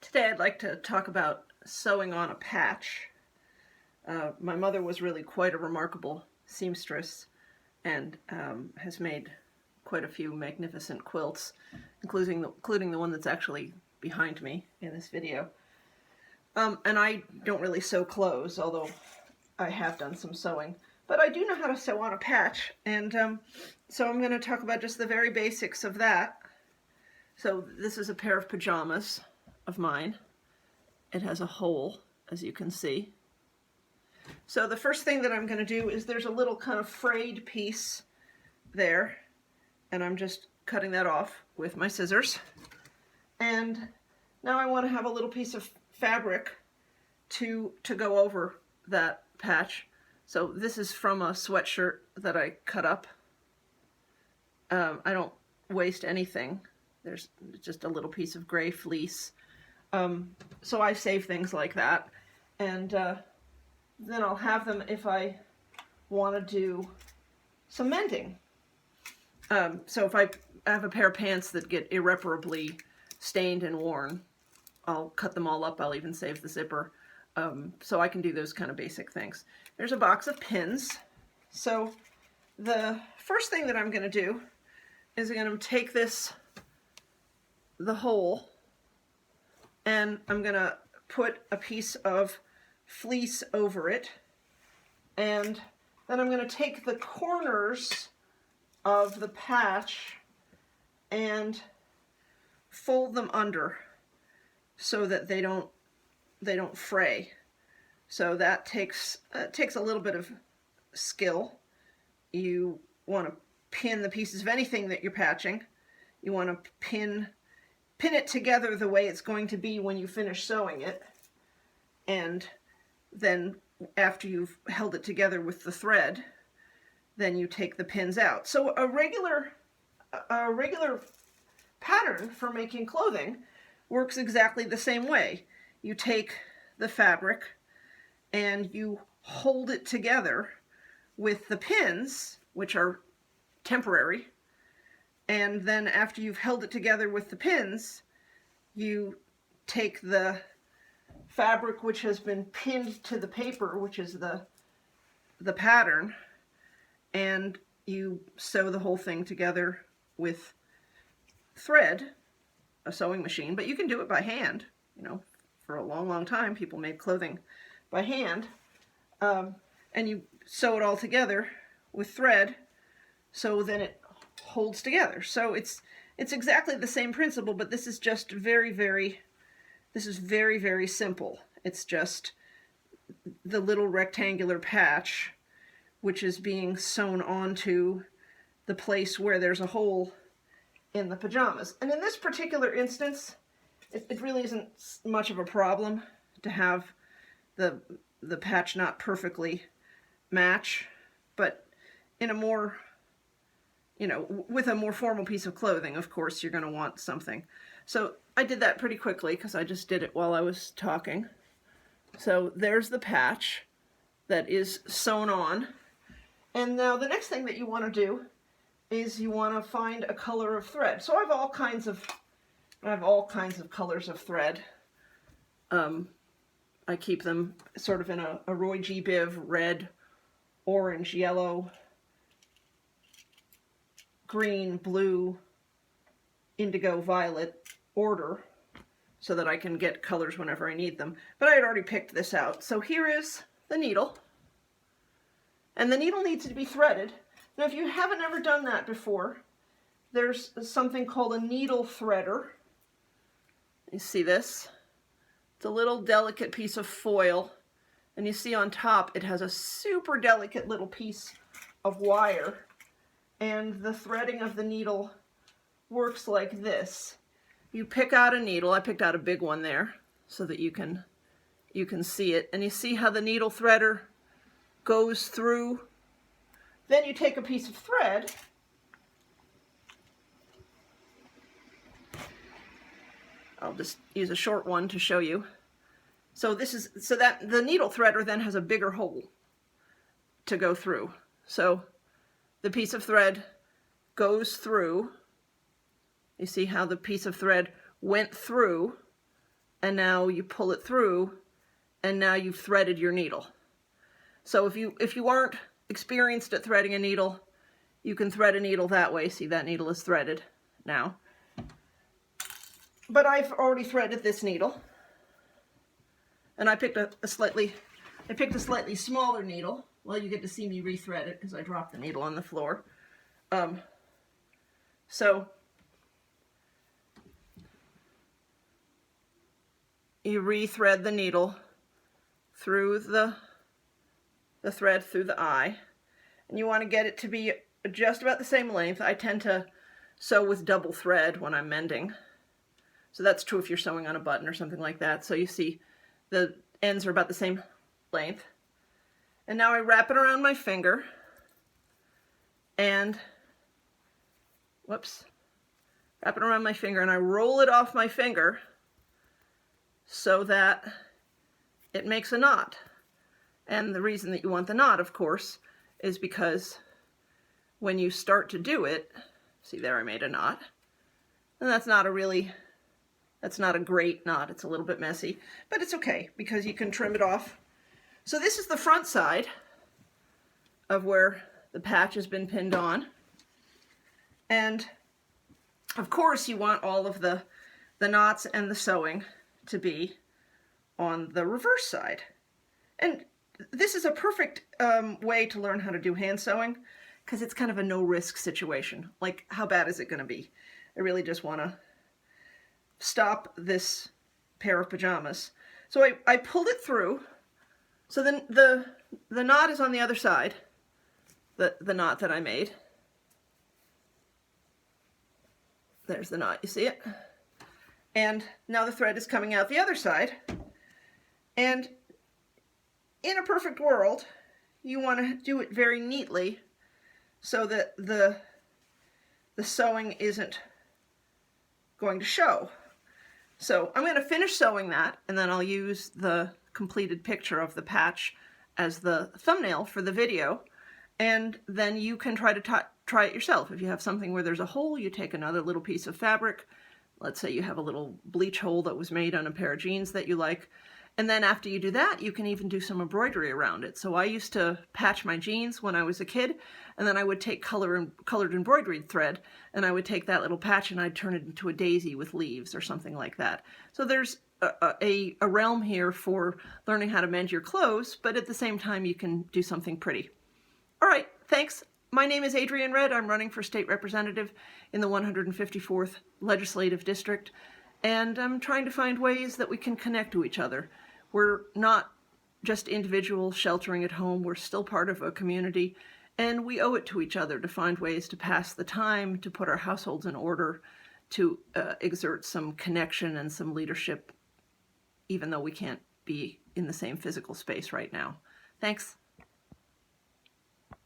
Today I'd like to talk about sewing on a patch. My mother was really quite a remarkable seamstress and has made quite a few magnificent quilts, including the one that's actually behind me in this video. And I don't really sew clothes, although I have done some sewing. But I do know how to sew on a patch, and so I'm going to talk about just the very basics of that. So this is a pair of pajamas of mine. It has a hole, as you can see. So the first thing that I'm going to do is there's a little kind of frayed piece there, and I'm just cutting that off with my scissors. And now I want to have a little piece of fabric to go over that patch. So this is from a sweatshirt that I cut up. I don't waste anything. There's just a little piece of gray fleece. So I save things like that, and then I'll have them if I want to do some mending. So if I have a pair of pants that get irreparably stained and worn, I'll cut them all up. I'll even save the zipper. So I can do those kind of basic things. There's a box of pins. So the first thing that I'm going to do is I'm going to take the hole, and I'm going to put a piece of fleece over it, and then I'm going to take the corners of the patch and fold them under so that they don't fray. So that takes a little bit of skill. You want to pin the pieces of anything that you're patching. You want to pin it together the way it's going to be when you finish sewing it, and then after you've held it together with the thread, then you take the pins out. So a regular pattern for making clothing works exactly the same way. You take the fabric and you hold it together with the pins, which are temporary. And then after you've held it together with the pins, you take the fabric which has been pinned to the paper, which is the pattern, and you sew the whole thing together with thread, a sewing machine, but you can do it by hand. You know, for a long, long time, people made clothing by hand, and you sew it all together with thread, so then it holds together. So it's exactly the same principle, but this is just very, very simple. It's just the little rectangular patch which is being sewn onto the place where there's a hole in the pajamas. And in this particular instance, it really isn't much of a problem to have the patch not perfectly match, but in a more, with a more formal piece of clothing, of course, you're going to want something. So I did that pretty quickly because I just did it while I was talking. So there's the patch that is sewn on. And now the next thing that you want to do is you want to find a color of thread. So I have all kinds of colors of thread. I keep them sort of in a Roy G. Biv red, orange, yellow, green, blue, indigo, violet order, so that I can get colors whenever I need them. But I had already picked this out. So here is the needle. And the needle needs to be threaded. Now if you haven't ever done that before, there's something called a needle threader. You see this? It's a little delicate piece of foil. And you see on top it has a super delicate little piece of wire. And the threading of the needle works like this. You pick out a needle. I picked out a big one there so that you can see it. And you see how the needle threader goes through. Then you take a piece of thread I'll just use a short one to show you. So that the needle threader then has a bigger hole to go through. So the piece of thread goes through. You see how the piece of thread went through and now you pull it through, and now you've threaded your needle. So if you aren't experienced at threading a needle, you can thread a needle that way. See, that needle is threaded now. But I've already threaded this needle, and I picked a slightly smaller needle. Well, you get to see me rethread it because I dropped the needle on the floor. So you rethread the needle through the thread through the eye, and you want to get it to be just about the same length. I tend to sew with double thread when I'm mending. So that's true if you're sewing on a button or something like that. So you see the ends are about the same length. And now I wrap it around my finger and, wrap it around my finger, and I roll it off my finger so that it makes a knot. And the reason that you want the knot, of course, is because when you start to do it, see there I made a knot, and that's not a great knot. It's a little bit messy, but it's okay because you can trim it off. So this is the front side of where the patch has been pinned on. And of course you want all of the knots and the sewing to be on the reverse side. And this is a perfect way to learn how to do hand sewing because it's kind of a no-risk situation. Like, how bad is it going to be? I really just want to stop this pair of pajamas. So I pulled it through. So then the knot is on the other side, the knot that I made. There's the knot, you see it? And now the thread is coming out the other side. And in a perfect world, you want to do it very neatly so that the sewing isn't going to show. So I'm going to finish sewing that, and then I'll use the completed picture of the patch as the thumbnail for the video, and then you can try it yourself. If you have something where there's a hole, you take another little piece of fabric. Let's say you have a little bleach hole that was made on a pair of jeans that you like. And then after you do that, you can even do some embroidery around it. So I used to patch my jeans when I was a kid, and then I would take colored embroidered thread, and I would take that little patch and I'd turn it into a daisy with leaves or something like that. So there's a realm here for learning how to mend your clothes, but at the same time you can do something pretty. All right, thanks. My name is Adrienne Redd. I'm running for state representative in the 154th Legislative District, and I'm trying to find ways that we can connect to each other. We're not just individuals sheltering at home. We're still part of a community, and we owe it to each other to find ways to pass the time, to put our households in order, to exert some connection and some leadership, even though we can't be in the same physical space right now. Thanks.